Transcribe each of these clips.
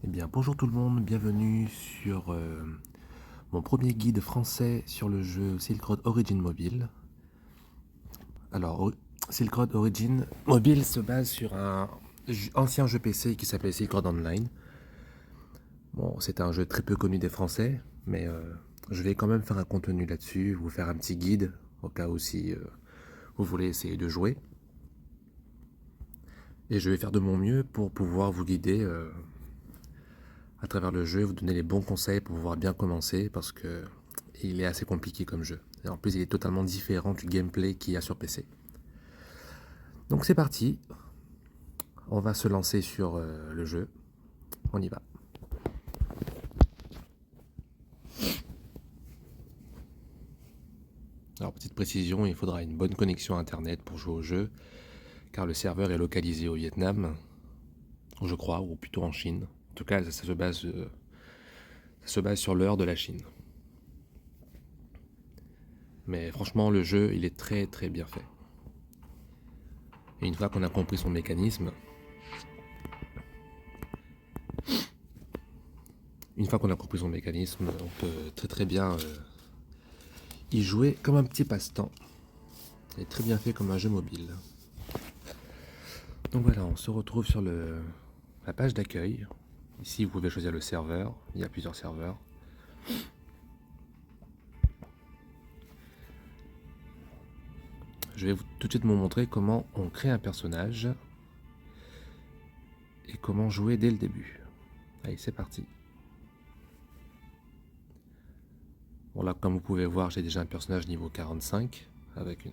Eh bien, bonjour tout le monde, bienvenue sur mon premier guide français sur le jeu Silk Road Origin Mobile. Alors, Silk Road Origin Mobile se base sur un ancien jeu PC qui s'appelait Silk Road Online. Bon, c'est un jeu très peu connu des Français, mais je vais quand même faire un contenu là-dessus, vous faire un petit guide, au cas où si vous voulez essayer de jouer. Et je vais faire de mon mieux pour pouvoir vous guider à travers le jeu, vous donner les bons conseils pour pouvoir bien commencer, parce que il est assez compliqué comme jeu. Et en plus, il est totalement différent du gameplay qu'il y a sur PC. Donc c'est parti, on va se lancer sur le jeu, on y va. Alors petite précision, il faudra une bonne connexion internet pour jouer au jeu, car le serveur est localisé au Vietnam, je crois, ou plutôt en Chine. En tout cas, ça se base sur l'heure de la Chine. Mais franchement, le jeu, il est très très bien fait. Et une fois qu'on a compris son mécanisme, on peut très très bien y jouer comme un petit passe-temps. Il est très bien fait comme un jeu mobile. Donc voilà, on se retrouve sur la page d'accueil. Ici, vous pouvez choisir le serveur. Il y a plusieurs serveurs. Je vais tout de suite vous montrer comment on crée un personnage et comment jouer dès le début. Allez, c'est parti. Bon là, comme vous pouvez voir, j'ai déjà un personnage niveau 45 avec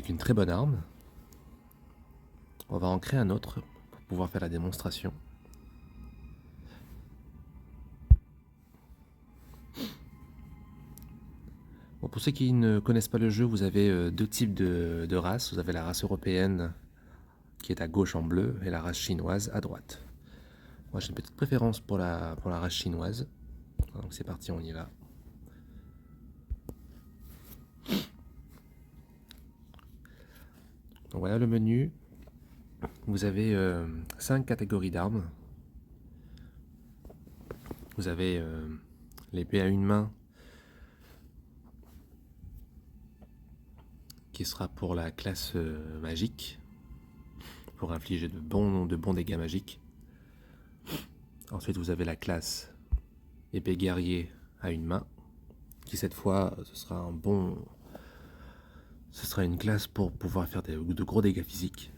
une très bonne arme. On va en créer un autre pour pouvoir faire la démonstration. Bon, pour ceux qui ne connaissent pas le jeu, vous avez deux types de races. Vous avez la race européenne qui est à gauche en bleu et la race chinoise à droite. Moi j'ai une petite préférence pour la race chinoise. Donc c'est parti, on y va. Donc voilà le menu. Vous avez 5 catégories d'armes. Vous avez l'épée à une main qui sera pour la classe magique, pour infliger de bons dégâts magiques. Ensuite vous avez la classe épée guerrier à une main, qui cette fois ce sera une classe pour pouvoir faire de gros dégâts physiques.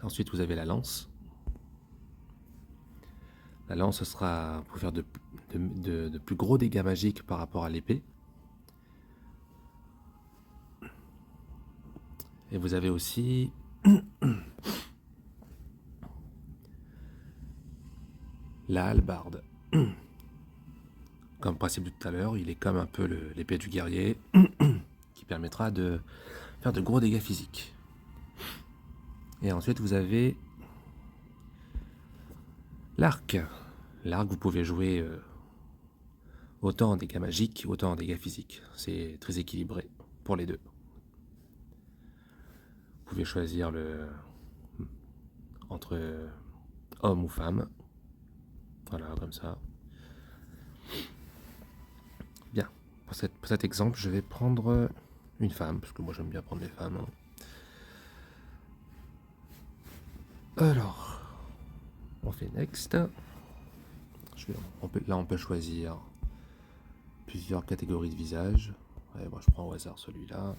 Ensuite vous avez la lance. La lance ce sera pour faire de plus gros dégâts magiques par rapport à l'épée. Et vous avez aussi la hallebarde. Comme principe de tout à l'heure, il est comme un peu l'épée du guerrier qui permettra de faire de gros dégâts physiques. Et ensuite vous avez l'arc. L'arc, vous pouvez jouer autant en dégâts magiques, autant en dégâts physiques. C'est très équilibré pour les deux. Vous pouvez choisir entre homme ou femme. Voilà, comme ça. Bien. Pour cet exemple, je vais prendre une femme, parce que moi j'aime bien prendre les femmes. Alors, on fait next. Là, on peut choisir plusieurs catégories de visage. Ouais, moi je prends au hasard celui-là.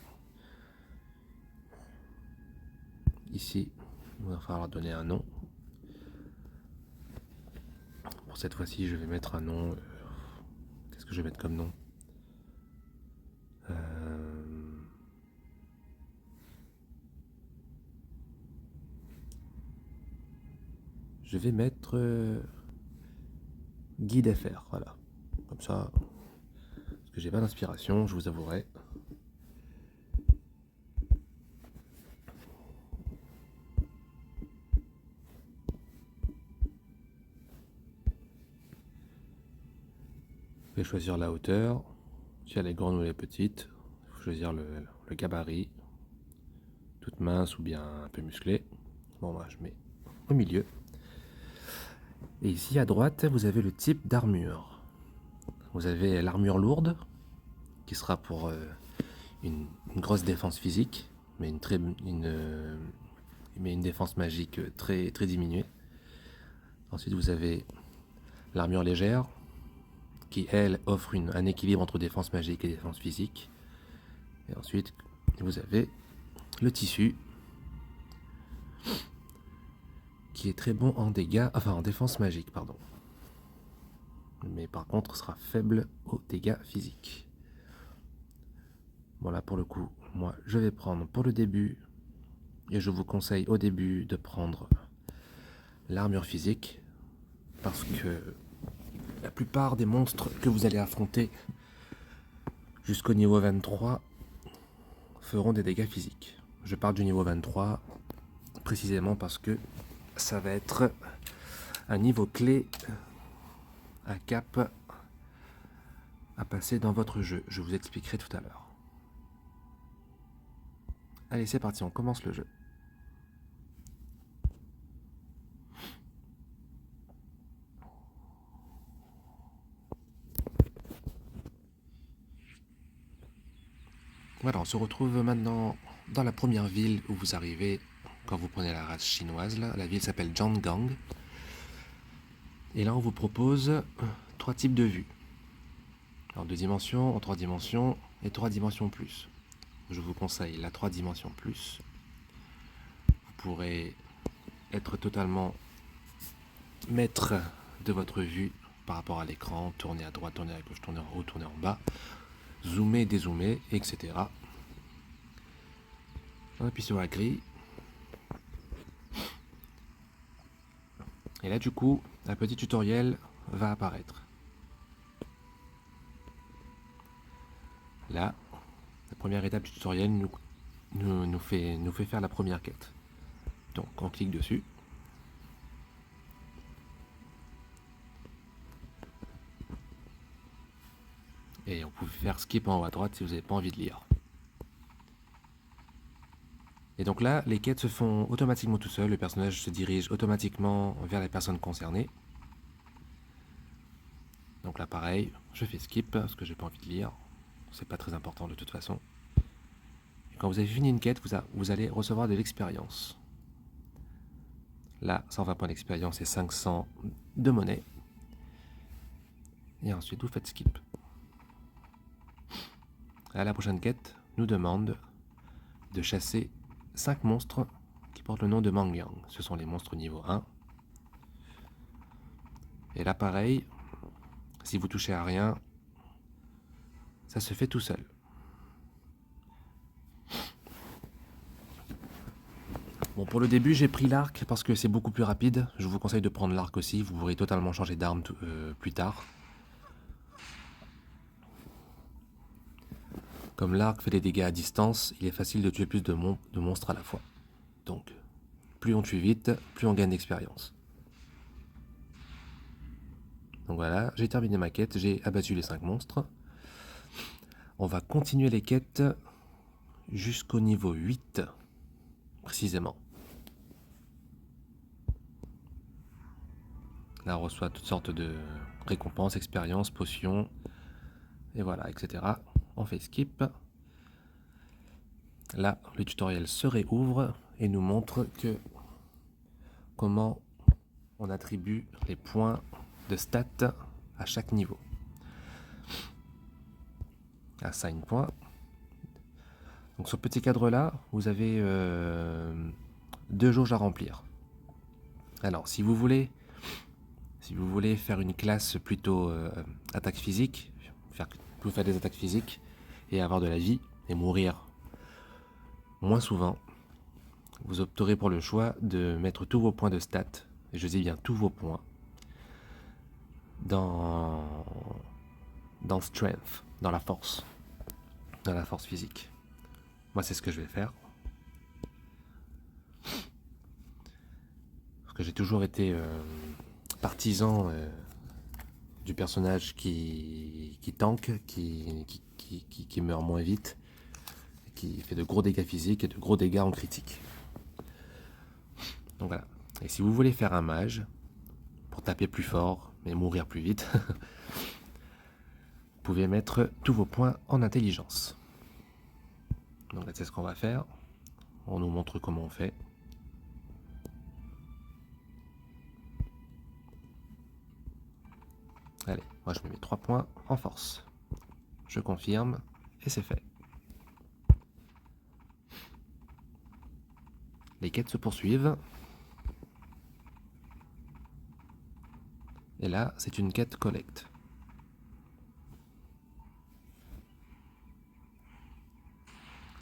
Ici, il va falloir donner un nom. Pour cette fois-ci, je vais mettre un nom. Qu'est-ce que je vais mettre comme nom? Je vais mettre guide FR, voilà. Comme ça, parce que j'ai pas d'inspiration, je vous avouerai. Je vais choisir la hauteur, si elle est grande ou elle est petite. Il faut choisir le gabarit, toute mince ou bien un peu musclé. Bon, moi je mets au milieu. Et ici à droite, vous avez le type d'armure. Vous avez l'armure lourde, qui sera pour une grosse défense physique, mais une défense magique très, très diminuée. Ensuite, vous avez l'armure légère, qui elle offre un équilibre entre défense magique et défense physique. Et ensuite, vous avez le tissu, qui est très bon en dégâts, enfin en défense magique, pardon. Mais par contre sera faible aux dégâts physiques. Bon là pour le coup, moi je vais prendre pour le début, et je vous conseille au début de prendre l'armure physique, parce que la plupart des monstres que vous allez affronter jusqu'au niveau 23 feront des dégâts physiques. Je parle du niveau 23 précisément parce que ça va être un niveau clé à cap à passer dans votre jeu. Je vous expliquerai tout à l'heure. Allez, c'est parti, on commence le jeu. Voilà, on se retrouve maintenant dans la première ville où vous arrivez quand vous prenez la race chinoise. Là. La ville s'appelle Zhanggang. Et là, on vous propose 3 types de vues. En 2 dimensions, en 3 dimensions et 3 dimensions plus. Je vous conseille la 3 dimensions plus. Vous pourrez être totalement maître de votre vue par rapport à l'écran, tourner à droite, tourner à gauche, tourner en haut, tourner en bas, zoomer, dézoomer, etc. On appuie sur la grille. Et là, du coup, un petit tutoriel va apparaître. Là, la première étape du tutoriel nous fait faire la première quête. Donc, on clique dessus. Et on peut faire skip en haut à droite si vous n'avez pas envie de lire. Et donc là, les quêtes se font automatiquement tout seul. Le personnage se dirige automatiquement vers la personne concernée. Donc là, pareil, je fais skip parce que j'ai pas envie de lire. C'est pas très important de toute façon. Et quand vous avez fini une quête, vous allez recevoir de l'expérience. Là, 120 points d'expérience et 500 de monnaie. Et ensuite, vous faites skip. À la prochaine quête nous demande de chasser 5 monstres qui portent le nom de Mangyang. Ce sont les monstres niveau 1. Et là, pareil, si vous touchez à rien, ça se fait tout seul. Bon, pour le début, j'ai pris l'arc parce que c'est beaucoup plus rapide. Je vous conseille de prendre l'arc aussi. Vous pourrez totalement changer d'arme plus tard. Comme l'arc fait des dégâts à distance, il est facile de tuer plus de monstres à la fois. Donc, plus on tue vite, plus on gagne d'expérience. Donc voilà, j'ai terminé ma quête, j'ai abattu les 5 monstres. On va continuer les quêtes jusqu'au niveau 8, précisément. Là, on reçoit toutes sortes de récompenses, expériences, potions, et voilà, etc. On fait skip. Là, le tutoriel se réouvre et nous montre comment on attribue les points de stats à chaque niveau. Assign point. Donc sur ce petit cadre là, vous avez 2 jauges à remplir. Alors si vous voulez faire une classe plutôt attaque physique, faire des attaques physiques et avoir de la vie et mourir moins souvent, vous opterez pour le choix de mettre tous vos points de stats, et je dis bien tous vos points, dans strength, dans la force physique. Moi c'est ce que je vais faire. Parce que j'ai toujours été partisan du personnage qui tank, qui meurt moins vite, qui fait de gros dégâts physiques et de gros dégâts en critique. Donc voilà. Et si vous voulez faire un mage, pour taper plus fort, mais mourir plus vite, vous pouvez mettre tous vos points en intelligence. Donc là, c'est ce qu'on va faire. On nous montre comment on fait. Allez, moi je me mets 3 points en force. Je confirme, et c'est fait. Les quêtes se poursuivent. Et là, c'est une quête collecte.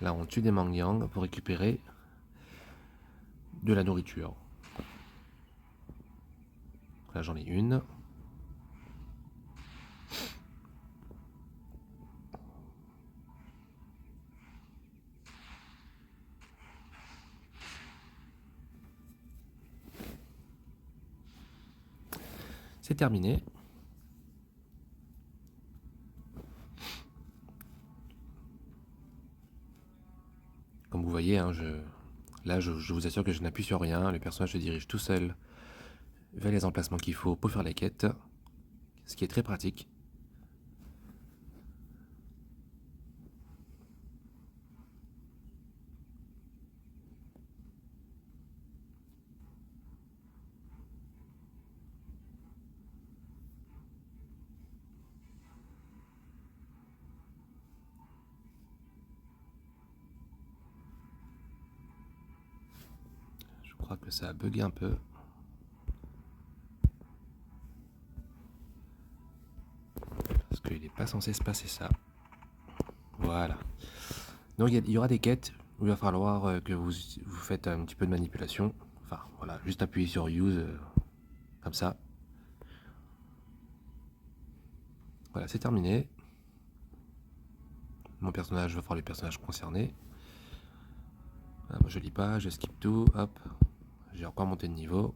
Là, on tue des mangyang pour récupérer de la nourriture. Là, j'en ai une. C'est terminé. Comme vous voyez, hein, là, je vous assure que je n'appuie sur rien. Le personnage se dirige tout seul vers les emplacements qu'il faut pour faire les quêtes, ce qui est très pratique. Je crois que ça a bugué un peu. Parce qu'il n'est pas censé se passer ça. Voilà. Donc il y aura des quêtes où il va falloir que vous faites un petit peu de manipulation. Enfin voilà, juste appuyer sur Use, comme ça. Voilà, c'est terminé. Mon personnage va faire les personnages concernés. Ah, moi je lis pas, je skip tout, hop. J'ai encore monté de niveau.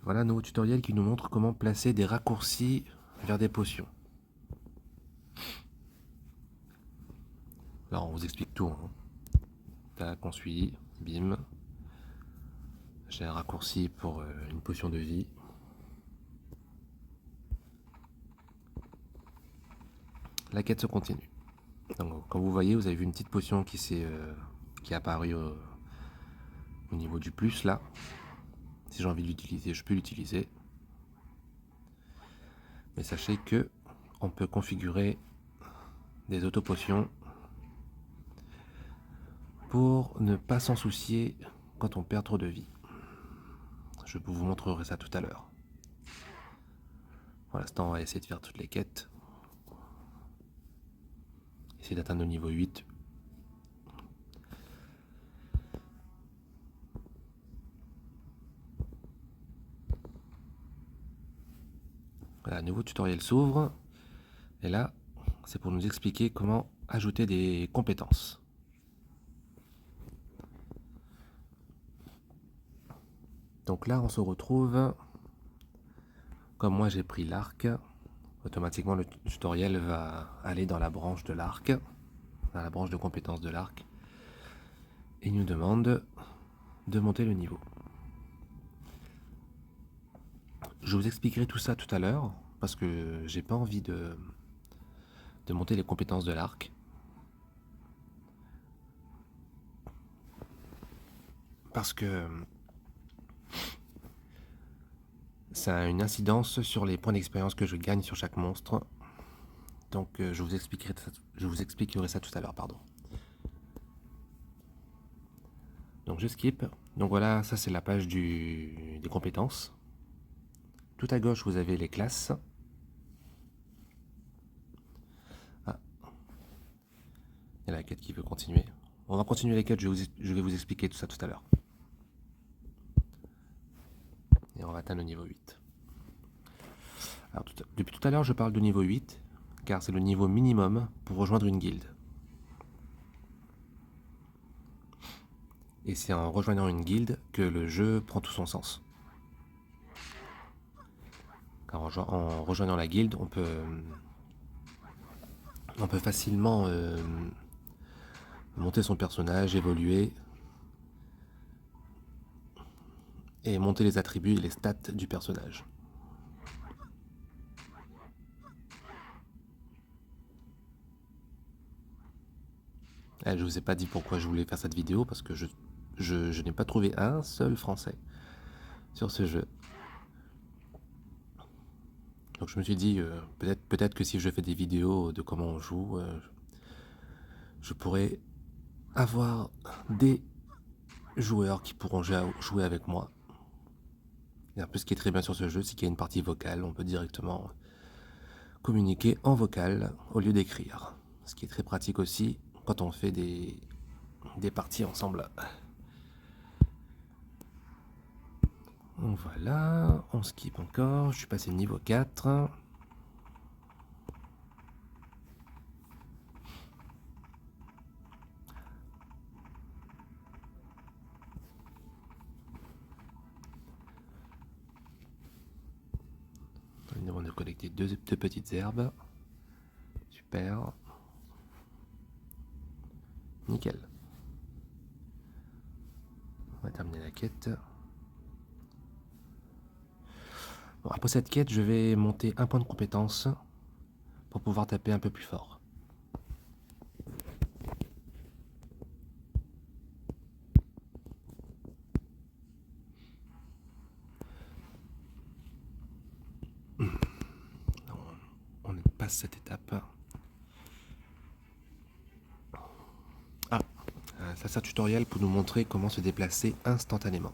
Voilà un nouveau tutoriel qui nous montre comment placer des raccourcis vers des potions. Là on vous explique tout. Hein. Tac, on suit, bim. J'ai un raccourci pour une potion de vie. La quête se continue. Donc, comme vous voyez, vous avez vu une petite potion qui est apparue au niveau du plus là. Si j'ai envie de l'utiliser, je peux l'utiliser. Mais sachez que on peut configurer des auto-potions pour ne pas s'en soucier quand on perd trop de vie. Je vous montrerai ça tout à l'heure. Pour l'instant, on va essayer de faire toutes les quêtes. Essayer d'atteindre le niveau 8. Voilà, un nouveau tutoriel s'ouvre. Et là, c'est pour nous expliquer comment ajouter des compétences. Donc là, on se retrouve, comme moi j'ai pris l'arc, automatiquement le tutoriel va aller dans la branche de l'arc, dans la branche de compétences de l'arc, et il nous demande de monter le niveau. Je vous expliquerai tout ça tout à l'heure, parce que j'ai pas envie de monter les compétences de l'arc. Parce que ça a une incidence sur les points d'expérience que je gagne sur chaque monstre. Donc je vous expliquerai ça tout à l'heure, pardon. Donc je skip. Donc voilà, ça c'est la page des compétences. Tout à gauche, vous avez les classes. Ah. Il y a la quête qui veut continuer. On va continuer les quêtes, je vais vous expliquer tout ça tout à l'heure. Et on va atteindre le niveau 8. Alors, depuis tout à l'heure, je parle de niveau 8, car c'est le niveau minimum pour rejoindre une guilde. Et c'est en rejoignant une guilde que le jeu prend tout son sens. Car en rejoignant la guilde, on peut facilement monter son personnage, évoluer. et monter les attributs et les stats du personnage. Je ne vous ai pas dit pourquoi je voulais faire cette vidéo, parce que je n'ai pas trouvé un seul français sur ce jeu. Donc je me suis dit, peut-être que si je fais des vidéos de comment on joue, je pourrais avoir des joueurs qui pourront jouer avec moi. Et un peu ce qui est très bien sur ce jeu, c'est qu'il y a une partie vocale, on peut directement communiquer en vocal au lieu d'écrire. Ce qui est très pratique aussi quand on fait des parties ensemble. Donc voilà, on skip encore, je suis passé niveau 4. On demande de collecter deux petites herbes. Super. Nickel. On va terminer la quête. Bon, après cette quête, je vais monter un point de compétence pour pouvoir taper un peu plus fort. On passe cette étape. Ah, ça c'est un tutoriel pour nous montrer comment se déplacer instantanément.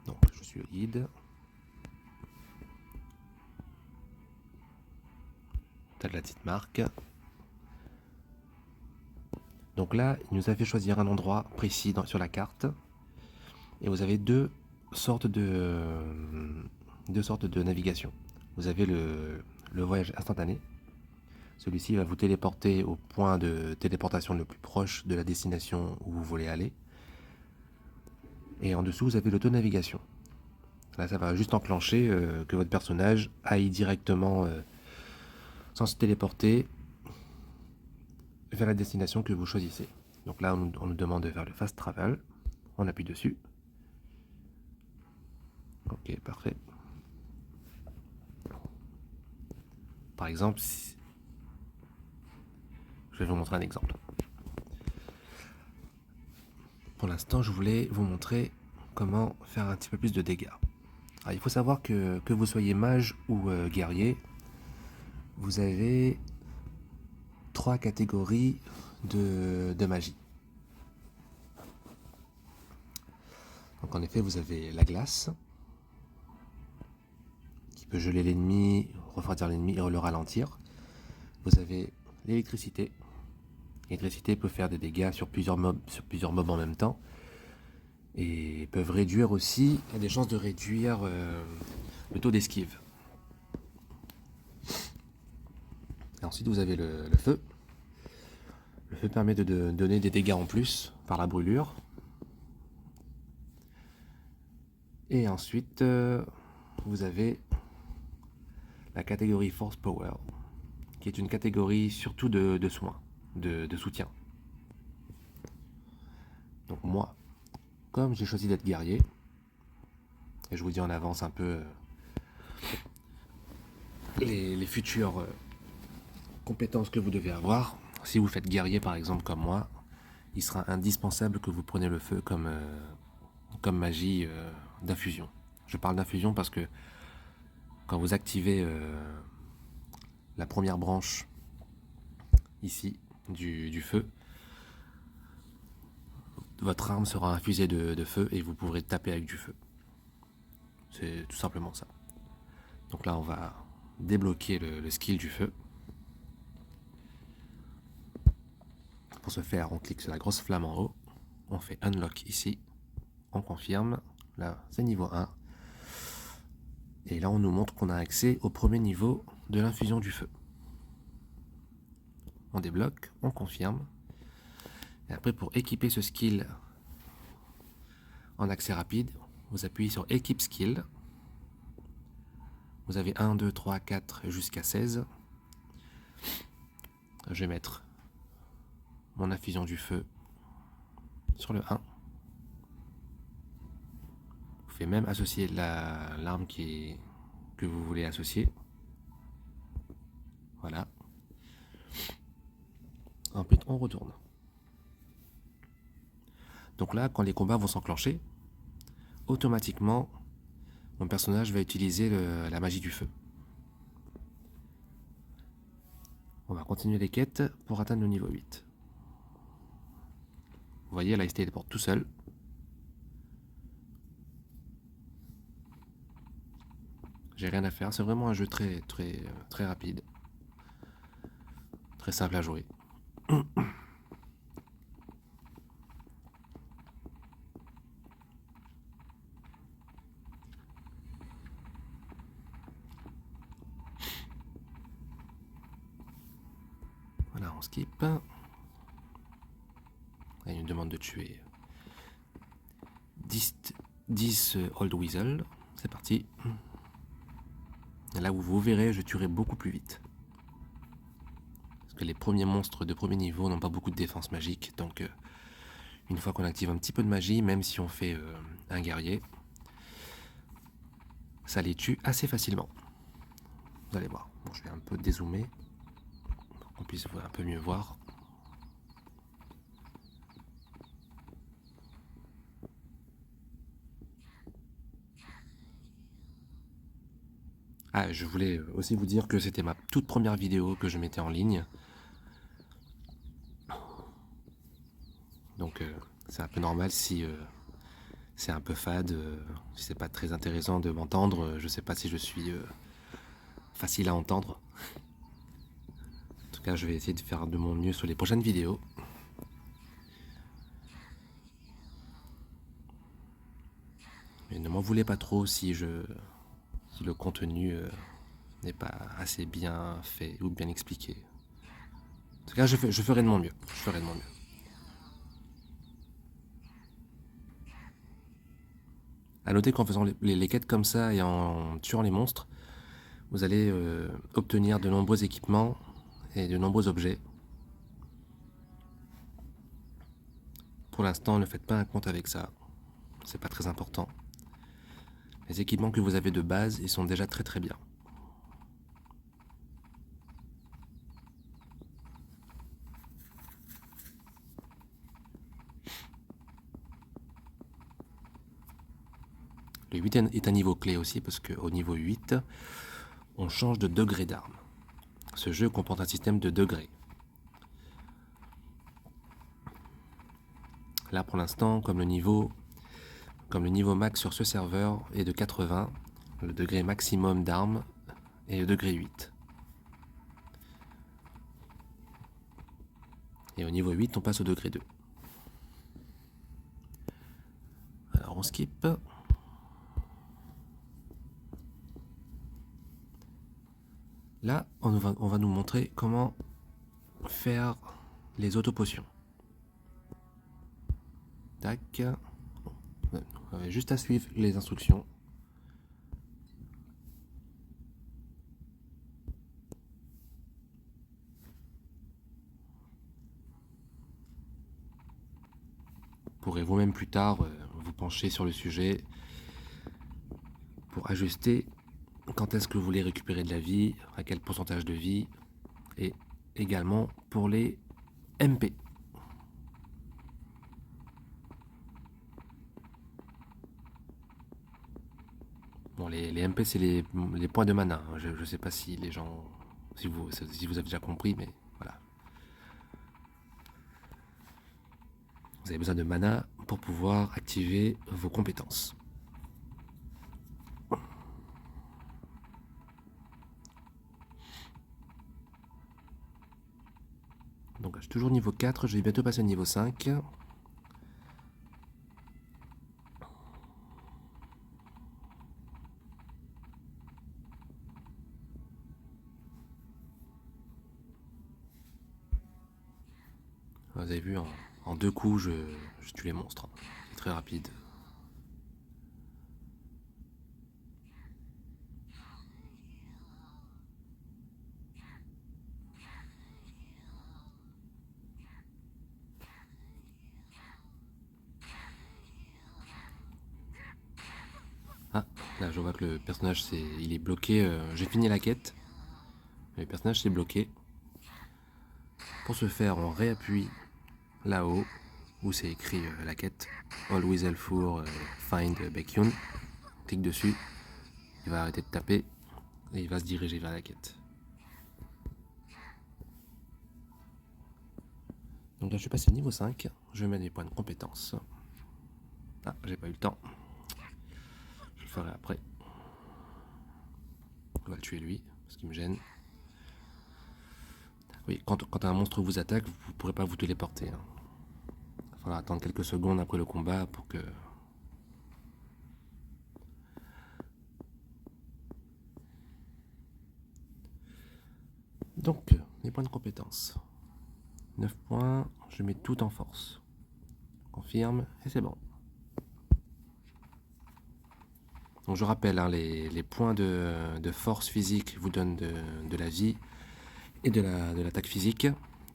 Donc je suis le guide. T'as de la petite marque. Donc là, il nous a fait choisir un endroit précis sur la carte. Et vous avez deux sortes de navigation. Vous avez le voyage instantané. Celui-ci va vous téléporter au point de téléportation le plus proche de la destination où vous voulez aller. Et en dessous, vous avez l'auto-navigation. Là, ça va juste enclencher que votre personnage aille directement, sans se téléporter, vers la destination que vous choisissez. Donc là, on nous demande de faire le fast travel. On appuie dessus. Ok, parfait. Par exemple, je vais vous montrer un exemple. Pour l'instant, je voulais vous montrer comment faire un petit peu plus de dégâts. Alors, il faut savoir que vous soyez mage ou guerrier, vous avez 3 catégories de magie. Donc en effet, vous avez la glace, qui peut geler l'ennemi, refroidir l'ennemi et le ralentir. Vous avez l'électricité. L'électricité peut faire des dégâts sur plusieurs mobs en même temps. Et peuvent réduire aussi, il y a des chances de réduire le taux d'esquive. Et ensuite, vous avez le feu. Le feu permet de donner des dégâts en plus par la brûlure. Et ensuite, vous avez la catégorie Force Power, qui est une catégorie surtout de soins, de soutien. Donc moi, comme j'ai choisi d'être guerrier, et je vous dis en avance un peu les futures compétences que vous devez avoir. Si vous faites guerrier par exemple comme moi, il sera indispensable que vous preniez le feu comme magie d'infusion. Je parle d'infusion parce que quand vous activez la première branche ici du feu, votre arme sera infusée de feu et vous pourrez taper avec du feu. C'est tout simplement ça. Donc là on va débloquer le skill du feu. Pour ce faire, on clique sur la grosse flamme en haut, on fait unlock ici, on confirme, là c'est niveau 1. Et là on nous montre qu'on a accès au premier niveau de l'infusion du feu. On débloque, on confirme. Et après pour équiper ce skill en accès rapide, vous appuyez sur Équipe Skill. Vous avez 1, 2, 3, 4 jusqu'à 16. Je vais mettre mon infusion du feu sur le 1. pouvez même associer l'arme que vous voulez associer. Voilà. Ensuite, on retourne. Donc là, quand les combats vont s'enclencher, automatiquement, mon personnage va utiliser la magie du feu. On va continuer les quêtes pour atteindre le niveau 8. Vous voyez, là, il se téléporte tout seul. J'ai rien à faire, c'est vraiment un jeu très rapide. Très simple à jouer. Voilà, on skip. Il nous demande de tuer 10 Old Weasel. C'est parti. Et là où vous verrez, je tuerai beaucoup plus vite. Parce que les premiers monstres de premier niveau n'ont pas beaucoup de défense magique. Donc une fois qu'on active un petit peu de magie, même si on fait un guerrier, ça les tue assez facilement. Vous allez voir. Bon, je vais un peu dézoomer pour qu'on puisse un peu mieux voir. Ah, je voulais aussi vous dire que c'était ma toute première vidéo que je mettais en ligne. Donc c'est un peu normal si c'est un peu fade, si c'est pas très intéressant de m'entendre. Je sais pas si je suis facile à entendre. En tout cas, je vais essayer de faire de mon mieux sur les prochaines vidéos. Mais ne m'en voulez pas trop si le contenu n'est pas assez bien fait ou bien expliqué. En tout cas, je ferai de mon mieux. Je ferai de mon mieux. A noter qu'en faisant les quêtes comme ça et en tuant les monstres, vous allez obtenir de nombreux équipements et de nombreux objets. Pour l'instant, ne faites pas un compte avec ça. C'est pas très important. Les équipements que vous avez de base, ils sont déjà très bien. Le 8 est un niveau clé aussi parce qu'au niveau 8, on change de degré d'arme. Ce jeu comporte un système de degrés. Là pour l'instant, comme le niveau max sur ce serveur est de 80, le degré maximum d'armes est le degré 8. Et au niveau 8, on passe au degré 2. Alors on skip. Là, on va nous montrer comment faire les autopotions. Tac. On avait juste à suivre les instructions. Vous pourrez vous-même plus tard vous pencher sur le sujet pour ajuster quand est-ce que vous voulez récupérer de la vie, à quel pourcentage de vie, et également pour les MP. Bon, les MP, c'est les points de mana. Je ne sais pas si les gens, si vous avez déjà compris, mais voilà. Vous avez besoin de mana pour pouvoir activer vos compétences. Donc je suis toujours niveau 4, je vais bientôt passer au niveau 5. Vous avez vu, en 2 coups, je tue les monstres. C'est très rapide. Là, je vois que le personnage, il est bloqué. J'ai fini la quête. Le personnage s'est bloqué. Pour ce faire, on réappuie là-haut, où c'est écrit la quête. Always Elfour, find Baekhyun. On clique dessus. Il va arrêter de taper. Et il va se diriger vers la quête. Donc là, je suis passé niveau 5. Je mets des points de compétence. Ah, j'ai pas eu le temps. Je le ferai après. On va le tuer lui, parce qu'il me gêne. Oui, quand un monstre vous attaque, vous ne pourrez pas vous téléporter. Hein. Il va falloir attendre quelques secondes après le combat pour que... Donc, les points de compétence. 9 points, je mets tout en force. Confirme, et c'est bon. Donc je rappelle, hein, les points de force physique vous donnent de la vie et de l'attaque physique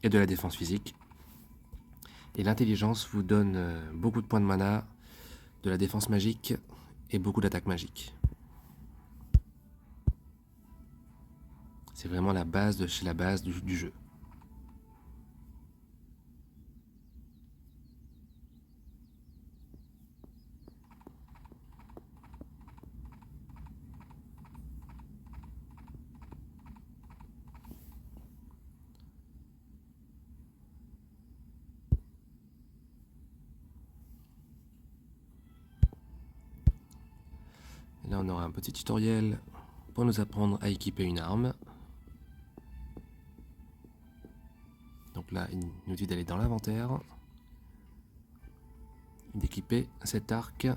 et de la défense physique. Et l'intelligence vous donne beaucoup de points de mana, de la défense magique et beaucoup d'attaque magique. C'est vraiment la base de chez la base du jeu. Et là, on aura un petit tutoriel pour nous apprendre à équiper une arme. Donc là, il nous dit d'aller dans l'inventaire, d'équiper cet arc. Et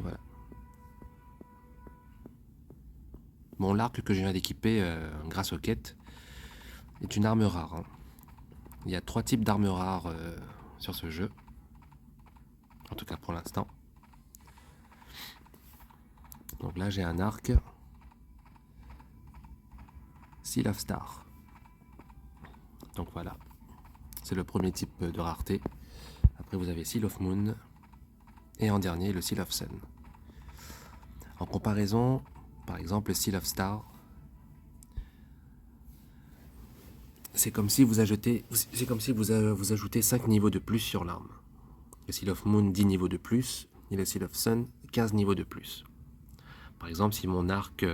voilà. Bon, l'arc que je viens d'équiper grâce aux quêtes est une arme rare. Hein. Il y a 3 types d'armes rares sur ce jeu. En tout cas pour l'instant. Donc là, j'ai un arc Seal of Star. Donc voilà. C'est le premier type de rareté. Après, vous avez Seal of Moon. Et en dernier, le Seal of Sun. En comparaison, par exemple, le Seal of Star, c'est comme si vous ajoutez 5 niveaux de plus sur l'arme. Le Seal of Moon, 10 niveaux de plus. Et le Seal of Sun, 15 niveaux de plus. Par exemple, si mon arc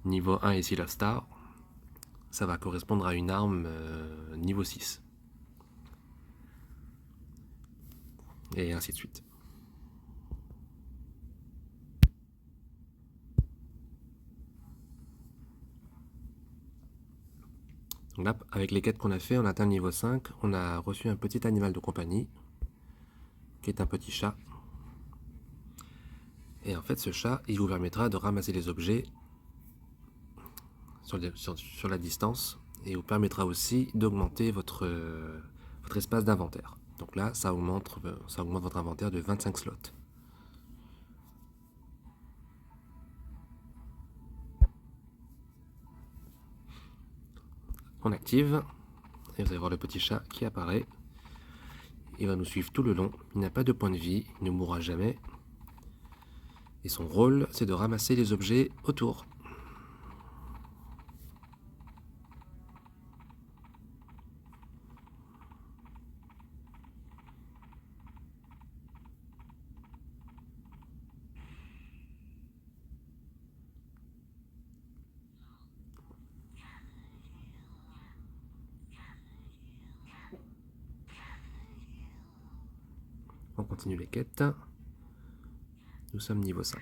niveau 1 est Seal of Star, ça va correspondre à une arme niveau 6. Et ainsi de suite. Donc là, avec les quêtes qu'on a fait, on a atteint le niveau 5. On a reçu un petit animal de compagnie, qui est un petit chat. Et en fait, ce chat, il vous permettra de ramasser les objets sur la distance, et vous permettra aussi d'augmenter votre espace d'inventaire. Donc là, ça augmente votre inventaire de 25 slots. On active, et vous allez voir le petit chat qui apparaît. Il va nous suivre tout le long. Il n'a pas de point de vie, il ne mourra jamais. Et son rôle, c'est de ramasser les objets autour. On continue les quêtes. Nous sommes niveau 5.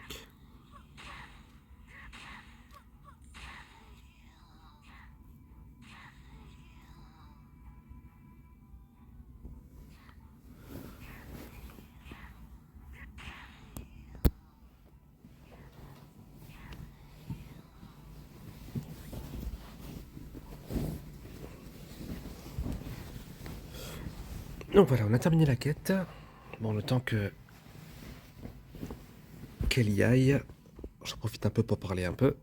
Donc voilà, on a terminé la quête. Bon, le temps qu'elle y aille, j'en profite un peu pour parler un peu.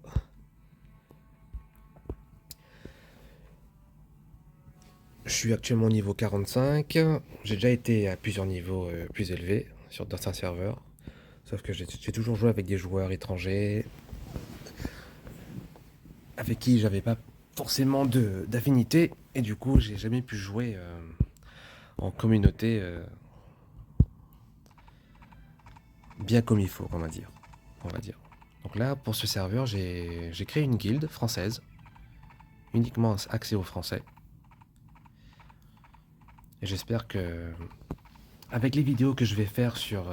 Je suis actuellement au niveau 45. J'ai déjà été à plusieurs niveaux plus élevés sur certains serveurs. Sauf que j'ai toujours joué avec des joueurs étrangers avec qui j'avais pas forcément d'affinité. Et du coup, j'ai jamais pu jouer en communauté bien comme il faut, on va dire. Donc là, pour ce serveur, j'ai créé une guilde française, uniquement axée aux Français. Et j'espère que, avec les vidéos que je vais faire sur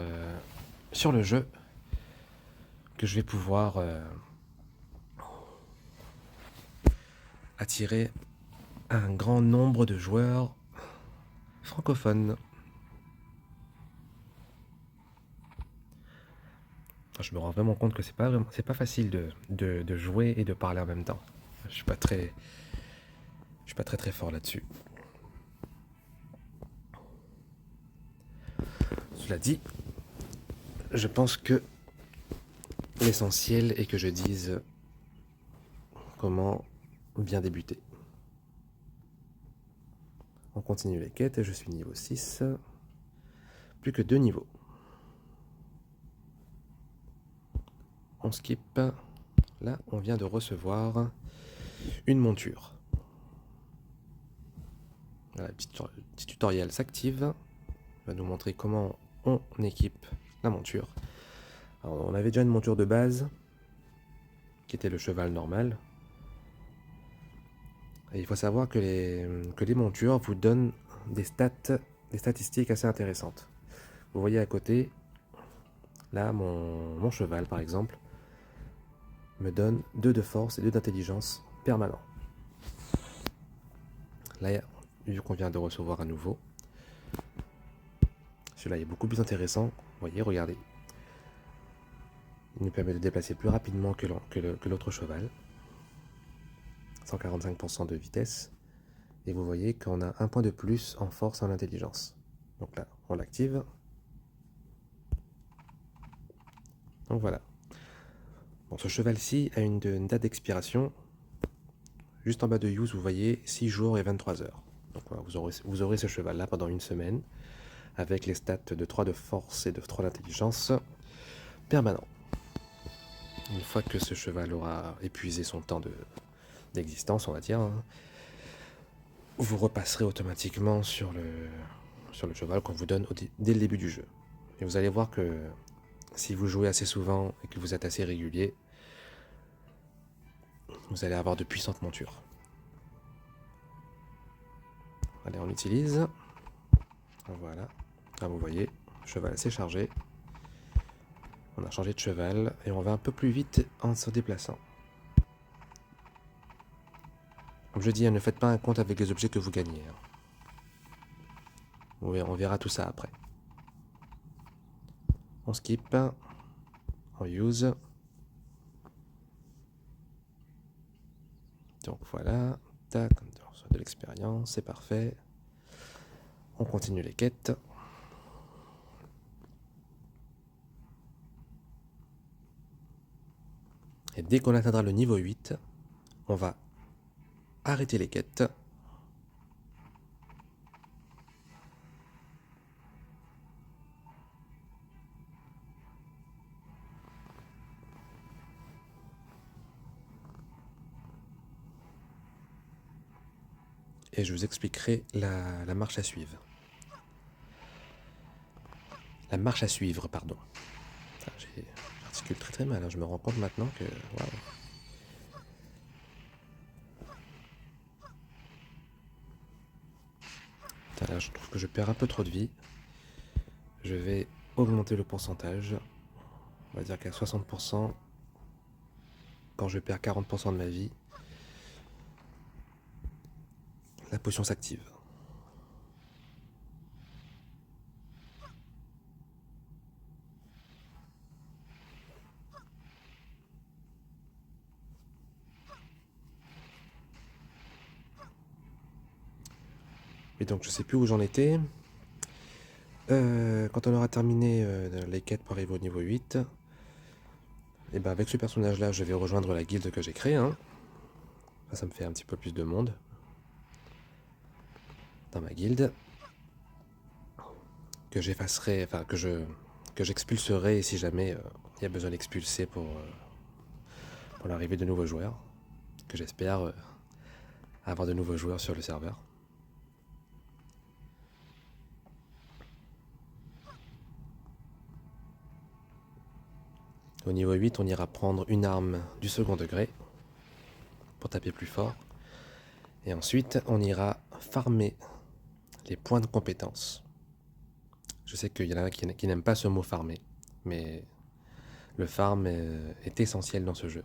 le jeu, que je vais pouvoir attirer un grand nombre de joueurs francophones. Enfin, je me rends vraiment compte que c'est pas facile de jouer et de parler en même temps. Je suis pas très fort là-dessus. Cela dit, je pense que l'essentiel est que je dise comment bien débuter. On continue les quêtes, je suis niveau 6. Plus que 2 niveaux. On skip. Là, on vient de recevoir une monture. Voilà, le petit tutoriel s'active. Il va nous montrer comment on équipe la monture. Alors, on avait déjà une monture de base, qui était le cheval normal. Et il faut savoir que les montures vous donnent des statistiques assez intéressantes. Vous voyez à côté, là, mon cheval, par exemple, me donne 2 de force et 2 d'intelligence permanents. Là, vu qu'on vient de recevoir un nouveau, celui-là est beaucoup plus intéressant. Vous voyez, regardez. Il nous permet de déplacer plus rapidement que l'autre cheval. 145% de vitesse. Et vous voyez qu'on a un point de plus en force et en intelligence. Donc là, on l'active. Donc voilà. Bon, ce cheval-ci a une date d'expiration. Juste en bas de Use, vous voyez 6 jours et 23 heures. Donc voilà, vous aurez ce cheval-là pendant une semaine, avec les stats de 3 de force et de 3 d'intelligence permanents. Une fois que ce cheval aura épuisé son temps d'existence, on va dire, vous repasserez automatiquement sur le cheval qu'on vous donne dès le début du jeu. Et vous allez voir que si vous jouez assez souvent et que vous êtes assez régulier, vous allez avoir de puissantes montures. Allez, on utilise. Voilà. Là, vous voyez, cheval assez chargé. On a changé de cheval et on va un peu plus vite en se déplaçant. Comme je dis, ne faites pas un compte avec les objets que vous gagnez. On verra tout ça après. On skip. On use. Donc voilà. Tac, on reçoit de l'expérience, c'est parfait. On continue les quêtes. Et dès qu'on atteindra le niveau 8, on va arrêter les quêtes. Et je vous expliquerai la marche à suivre. La marche à suivre, pardon. J'articule très très mal, hein. Je me rends compte maintenant que... Wow. Là, je trouve que je perds un peu trop de vie. Je vais augmenter le pourcentage. On va dire qu'à 60%, quand je perds 40% de ma vie, la potion s'active. Et donc je sais plus où j'en étais. Quand on aura terminé les quêtes pour arriver au niveau 8, et ben avec ce personnage là je vais rejoindre la guilde que j'ai créée. Ça me fait un petit peu plus de monde. dans ma guilde, que j'effacerai, enfin que j'expulserai si jamais il y a besoin d'expulser pour l'arrivée de nouveaux joueurs, que j'espère avoir de nouveaux joueurs sur le serveur. Au niveau 8, on ira prendre une arme du second degré pour taper plus fort. Et ensuite, on ira farmer les points de compétence. Je sais qu'il y en a qui n'aiment pas ce mot farmer, mais le farm est essentiel dans ce jeu.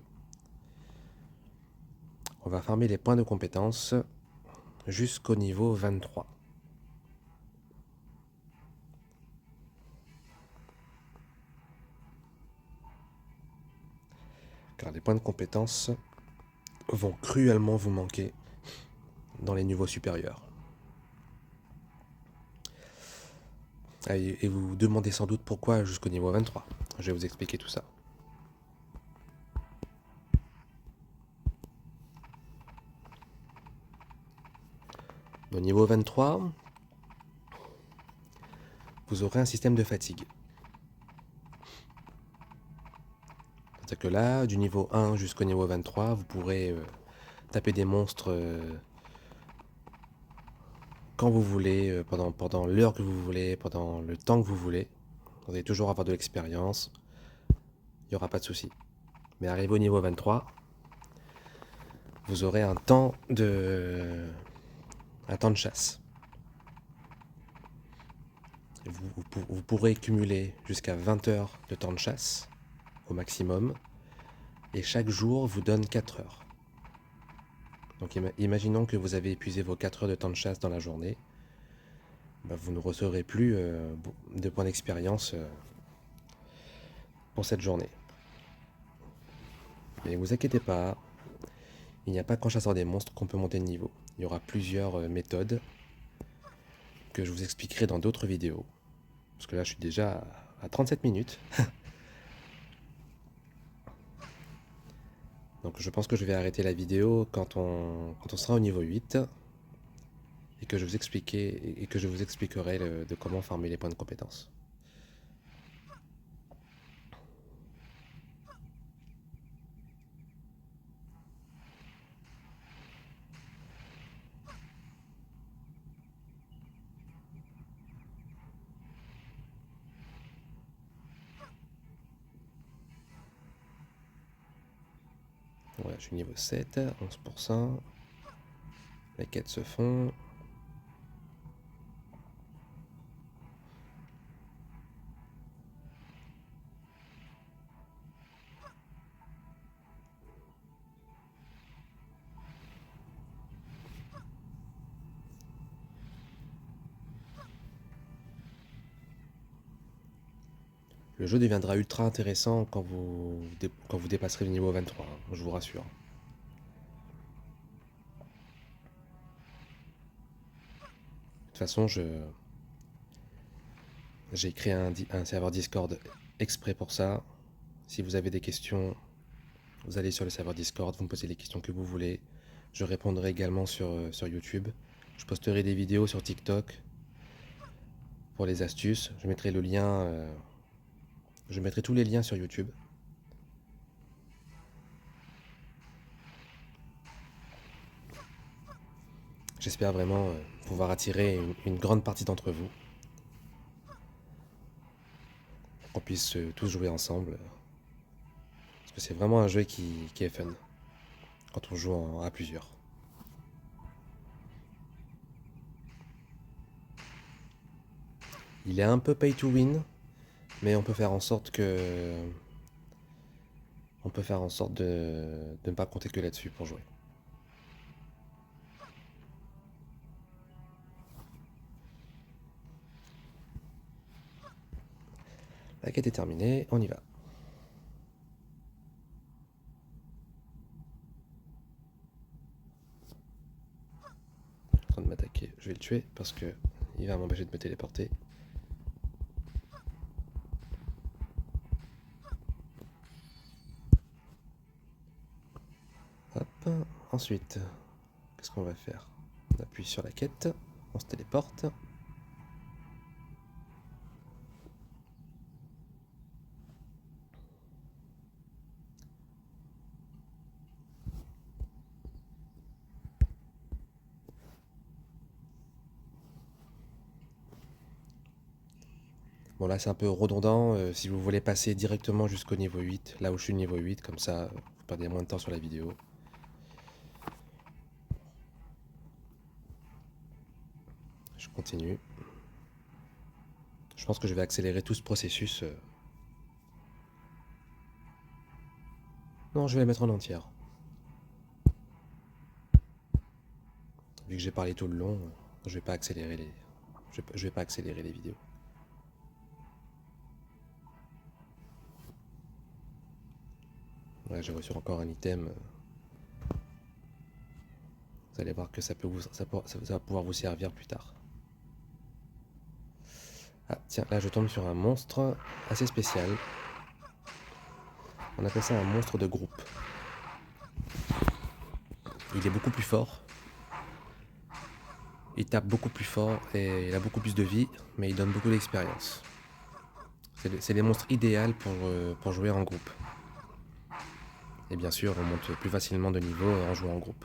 On va farmer les points de compétence jusqu'au niveau 23. Car les points de compétence vont cruellement vous manquer dans les niveaux supérieurs. Et vous vous demandez sans doute pourquoi jusqu'au niveau 23. Je vais vous expliquer tout ça. Au niveau 23, vous aurez un système de fatigue. C'est-à-dire que là, du niveau 1 jusqu'au niveau 23, vous pourrez taper des monstres quand vous voulez, pendant l'heure que vous voulez, pendant le temps que vous voulez. Vous allez toujours avoir de l'expérience, il n'y aura pas de souci. Mais arrivé au niveau 23, vous aurez un temps de chasse. Vous pourrez cumuler jusqu'à 20 heures de temps de chasse au maximum, et chaque jour vous donne 4 heures. Donc imaginons que vous avez épuisé vos 4 heures de temps de chasse dans la journée, vous ne recevrez plus de points d'expérience pour cette journée. Mais ne vous inquiétez pas, il n'y a pas qu'en chassant des monstres qu'on peut monter de niveau. Il y aura plusieurs méthodes que je vous expliquerai dans d'autres vidéos. Parce que là je suis déjà à 37 minutes. Donc je pense que je vais arrêter la vidéo quand on sera au niveau 8 et que je vous expliquerai de comment farmer les points de compétence. Voilà, je suis niveau 7, 11%. Les quêtes se font. Le jeu deviendra ultra intéressant quand vous dépasserez le niveau 23, hein, je vous rassure. De toute façon, j'ai créé un serveur Discord exprès pour ça. Si vous avez des questions, vous allez sur le serveur Discord, vous me posez les questions que vous voulez. Je répondrai également sur YouTube. Je posterai des vidéos sur TikTok pour les astuces. Je mettrai le lien, je mettrai tous les liens sur YouTube. J'espère vraiment pouvoir attirer une grande partie d'entre vous. Qu'on puisse tous jouer ensemble. Parce que c'est vraiment un jeu qui est fun. Quand on joue à plusieurs. Il est un peu pay to win, mais on peut faire en sorte de ne pas compter que là-dessus pour jouer. La quête est terminée, on y va. Il est en train de m'attaquer, je vais le tuer parce que il va m'empêcher de me téléporter. Hop. Ensuite, qu'est-ce qu'on va faire? On appuie sur la quête, On se téléporte. Bon là c'est un peu redondant, si vous voulez passer directement jusqu'au niveau 8, là où je suis niveau 8, comme ça vous perdez moins de temps sur la vidéo. Je continue. Je pense que je vais accélérer tout ce processus. Non, je vais la mettre en entière. Vu que j'ai parlé tout le long, je vais pas accélérer les... je vais pas accélérer les vidéos. Ouais, j'ai reçu encore un item. Vous allez voir que ça va pouvoir vous servir plus tard. Ah tiens, là je tombe sur un monstre assez spécial. On appelle ça un monstre de groupe. Il est beaucoup plus fort. Il tape beaucoup plus fort et il a beaucoup plus de vie, mais il donne beaucoup d'expérience. C'est les monstres idéaux pour jouer en groupe. Et bien sûr, on monte plus facilement de niveau en jouant en groupe.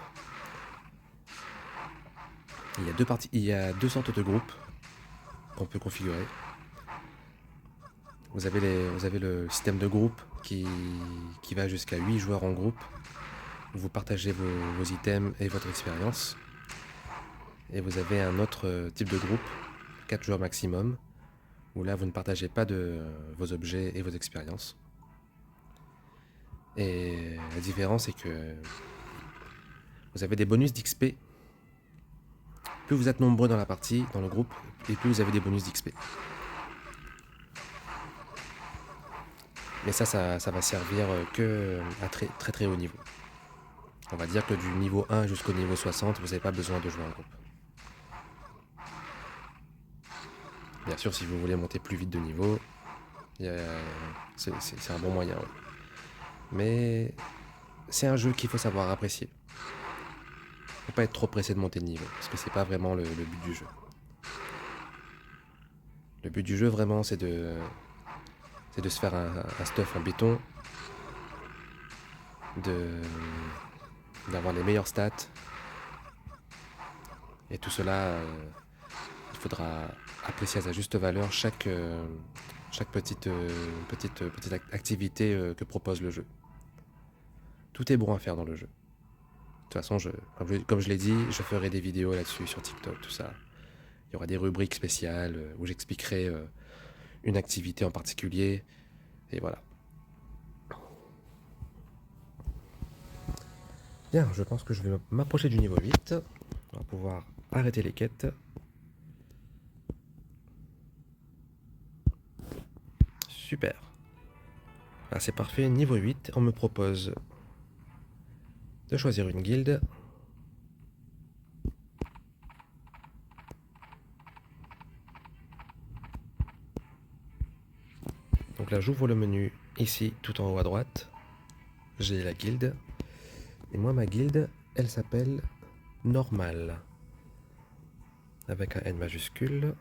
Il y a deux sortes de groupes qu'on peut configurer. Vous avez le système de groupe qui va jusqu'à 8 joueurs en groupe. Vous partagez vos items et votre expérience. Et vous avez un autre type de groupe, 4 joueurs maximum, où là vous ne partagez pas vos objets et vos expériences. Et la différence est que vous avez des bonus d'XP. Plus vous êtes nombreux dans la partie, dans le groupe, et plus vous avez des bonus d'XP. Mais ça va servir que à très haut niveau. On va dire que du niveau 1 jusqu'au niveau 60, vous n'avez pas besoin de jouer en groupe. Bien sûr, si vous voulez monter plus vite de niveau, c'est un bon moyen. Ouais. Mais c'est un jeu qu'il faut savoir apprécier. Faut pas être trop pressé de monter de niveau, parce que c'est pas vraiment le but du jeu. Le but du jeu vraiment c'est de se faire un stuff en béton, d'avoir les meilleures stats. Et tout cela, il faudra apprécier à sa juste valeur chaque petite activité que propose le jeu. Tout est bon à faire dans le jeu. De toute façon, comme je l'ai dit, je ferai des vidéos là-dessus sur TikTok, tout ça. Il y aura des rubriques spéciales où j'expliquerai une activité en particulier. Et voilà. Bien, je pense que je vais m'approcher du niveau 8. On va pouvoir arrêter les quêtes. Super. Ah, c'est parfait, niveau 8, on me propose de choisir une guilde. Donc là, j'ouvre le menu ici, tout en haut à droite. J'ai la guilde. Et moi, ma guilde, elle s'appelle Normal. Avec un N majuscule.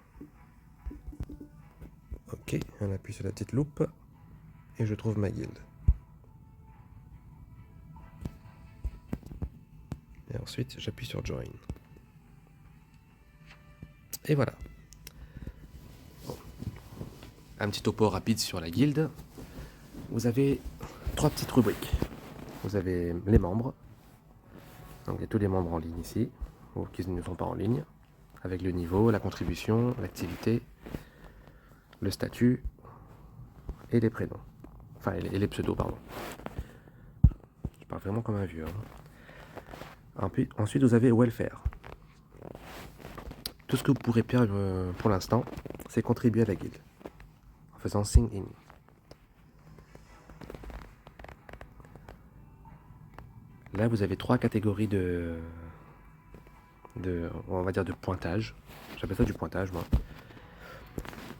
Ok, on appuie sur la petite loupe. Et je trouve ma guilde. Et ensuite, j'appuie sur Join. Et voilà. Bon. Un petit topo rapide sur la guilde. Vous avez 3 petites rubriques. Vous avez les membres. Donc il y a tous les membres en ligne ici, ou qui ne sont pas en ligne, avec le niveau, la contribution, l'activité, le statut et les prénoms. Enfin, et les pseudos, pardon. Je parle vraiment comme un vieux. Ensuite, vous avez Welfare. Tout ce que vous pourrez perdre pour l'instant, c'est contribuer à la guilde, en faisant Sign In. Là, vous avez 3 catégories on va dire de pointage. J'appelle ça du pointage, moi.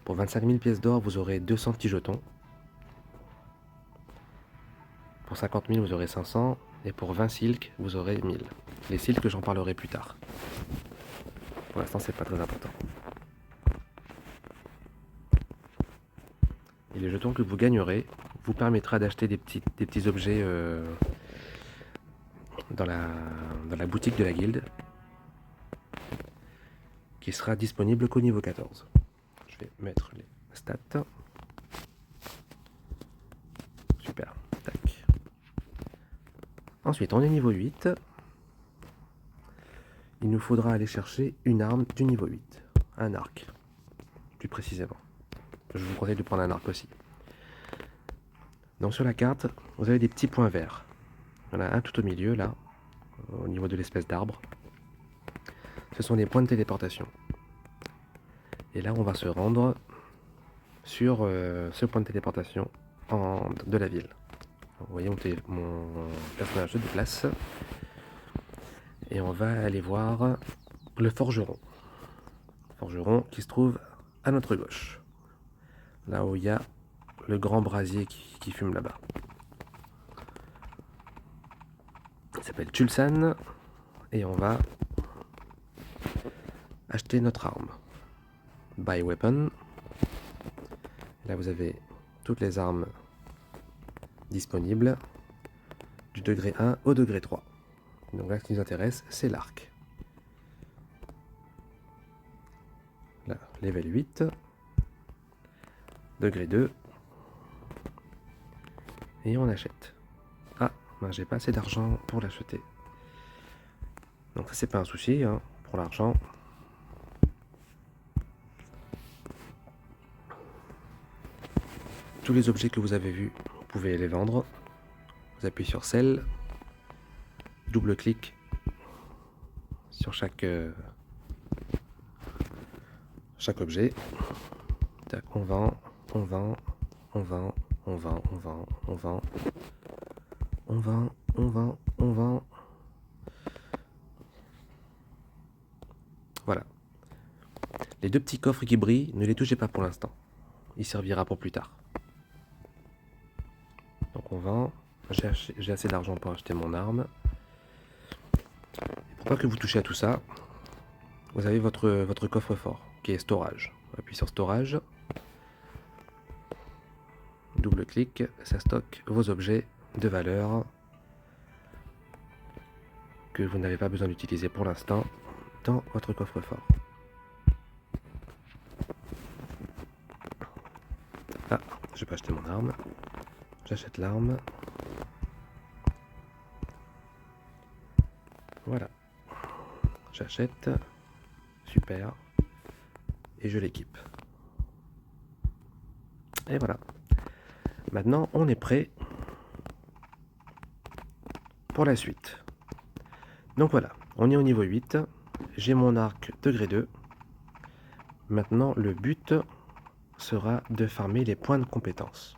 Pour 25 000 pièces d'or, vous aurez 200 petits jetons. Pour 50 000, vous aurez 500. Et pour 20 silks, vous aurez 1000. Les silks, j'en parlerai plus tard. Pour l'instant, c'est pas très important. Et les jetons que vous gagnerez vous permettra d'acheter des petits objets dans la boutique de la guilde, qui sera disponible qu'au niveau 14. Je vais mettre les stats. Super. Tac. Ensuite, on est niveau 8. Il nous faudra aller chercher une arme du niveau 8. Un arc, plus précisément. Je vous conseille de prendre un arc aussi. Donc sur la carte, vous avez des petits points verts. Il y en a un tout au milieu, là, au niveau de l'espèce d'arbre. Ce sont des points de téléportation. Et là, on va se rendre sur ce point de téléportation de la ville. Donc, vous voyez, mon personnage se déplace. Et on va aller voir le forgeron. Forgeron qui se trouve à notre gauche. Là où il y a le grand brasier qui fume là-bas. Il s'appelle Tulsan. Et on va acheter notre arme. Buy weapon. Là vous avez toutes les armes disponibles du degré 1 au degré 3. Donc là ce qui nous intéresse c'est l'arc. Là, level 8. Degré 2. Et on achète. Ah, ben, j'ai pas assez d'argent pour l'acheter. Donc ça c'est pas un souci hein, pour l'argent. Tous les objets que vous avez vus, vous pouvez les vendre. Vous appuyez sur Sell, double-clic sur chaque objet. Tac, on vend, on vend, on vend, on vend, on vend, on vend, on vend, on vend, on vend. Voilà. Les deux petits coffres qui brillent, ne les touchez pas pour l'instant. Il servira pour plus tard. Donc on vend. J'ai assez d'argent pour acheter mon arme. Et pour pas que vous touchiez à tout ça, vous avez votre coffre-fort qui est storage. On appuie sur storage. Double-clic, ça stocke vos objets de valeur que vous n'avez pas besoin d'utiliser pour l'instant dans votre coffre-fort. Ah, je peux acheter mon arme. J'achète l'arme. Voilà. J'achète. Super. Et je l'équipe. Et voilà. Maintenant, on est prêt pour la suite. Donc voilà, on est au niveau 8. J'ai mon arc degré 2. Maintenant, le but sera de farmer les points de compétence.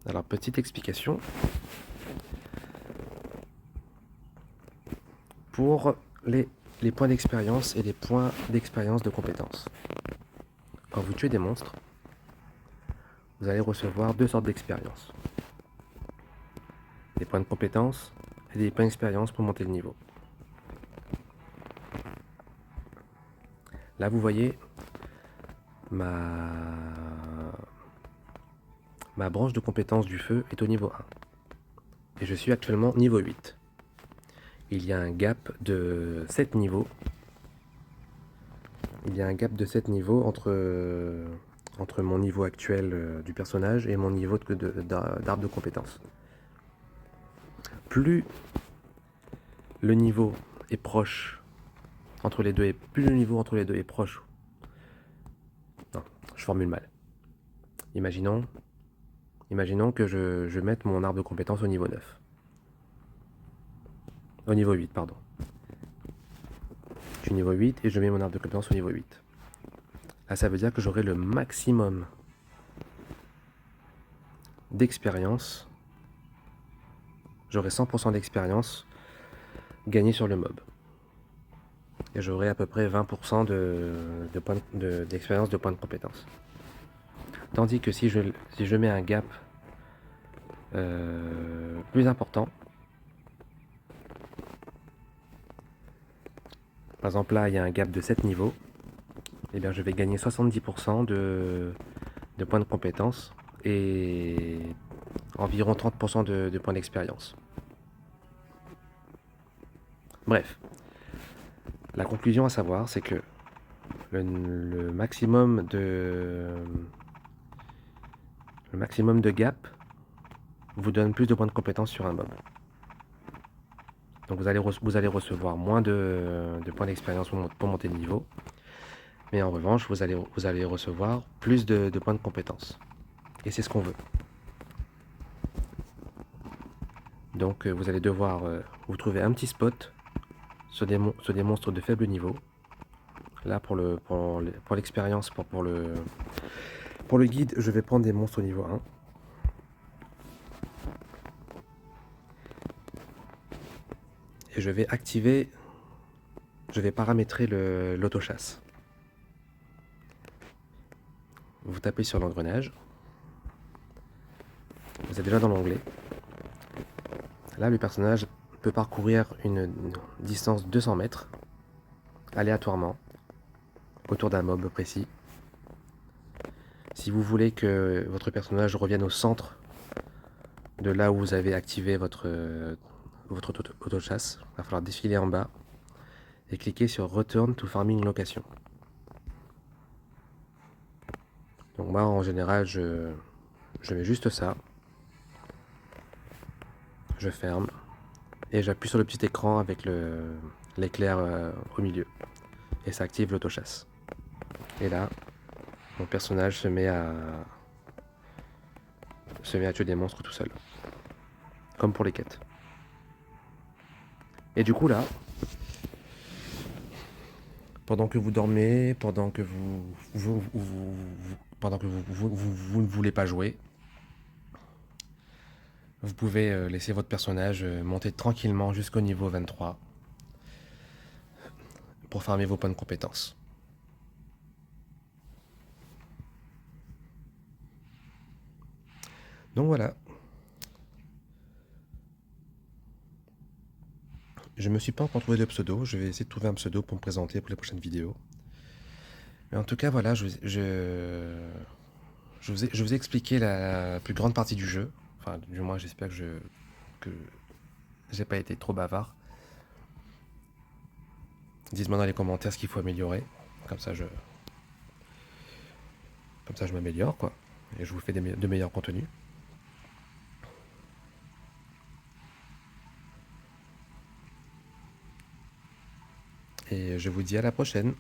Alors, petite explication. Pour les points d'expérience et les points d'expérience de compétence. Quand vous tuez des monstres, vous allez recevoir deux sortes d'expérience. Des points de compétence et des points d'expérience pour monter le niveau. Là, vous voyez ma branche de compétence du feu est au niveau 1. Et je suis actuellement niveau 8. Il y a un gap de 7 niveaux. Il y a un gap de 7 niveaux entre mon niveau actuel du personnage et mon niveau d'arbre de compétence. Plus le niveau est proche entre les deux, plus le niveau entre les deux est proche. Non, je formule mal. Imaginons que je mette mon arbre de compétence au niveau 9. Au niveau 8, pardon. Je suis niveau 8 et je mets mon arbre de compétence au niveau 8. Là, ça veut dire que j'aurai le maximum d'expérience. J'aurai 100% d'expérience gagnée sur le mob. Et j'aurai à peu près 20% d'expérience de points de compétence. Tandis que si je mets un gap plus important, Par exemple, là, il y a un gap de 7 niveaux. Eh bien, je vais gagner 70% de points de compétence et environ 30% de points d'expérience. Bref, la conclusion à savoir, c'est que le maximum de gap vous donne plus de points de compétence sur un mob. Donc vous allez recevoir moins de points d'expérience pour monter de niveau. Mais en revanche, vous allez recevoir plus de points de compétence. Et c'est ce qu'on veut. Donc vous allez devoir vous trouver un petit spot sur des monstres de faible niveau. Là, pour l'expérience, pour le guide, je vais prendre des monstres au niveau 1. Et je vais paramétrer l'autochasse. Vous tapez sur l'engrenage. Vous êtes déjà dans l'onglet. Là, le personnage peut parcourir une distance de 200 mètres, aléatoirement, autour d'un mob précis. Si vous voulez que votre personnage revienne au centre de là où vous avez activé votre auto-chasse, il va falloir défiler en bas et cliquer sur Return to Farming Location. Donc moi, en général, je mets juste ça. Je ferme et j'appuie sur le petit écran avec l'éclair au milieu et ça active l'autochasse. Et là, mon personnage se met à tuer des monstres tout seul, comme pour les quêtes. Et du coup là, pendant que vous dormez, pendant que vous ne voulez pas jouer, vous pouvez laisser votre personnage monter tranquillement jusqu'au niveau 23 pour farmer vos points de compétences. Donc voilà. Je me suis pas encore trouvé de pseudo, je vais essayer de trouver un pseudo pour me présenter pour les prochaines vidéos. Mais en tout cas, voilà, je vous ai expliqué la plus grande partie du jeu. Enfin, du moins, j'espère que j'ai pas été trop bavard. Dites-moi dans les commentaires ce qu'il faut améliorer. Comme ça, je m'améliore, quoi. Et je vous fais de meilleurs contenus. Et je vous dis à la prochaine.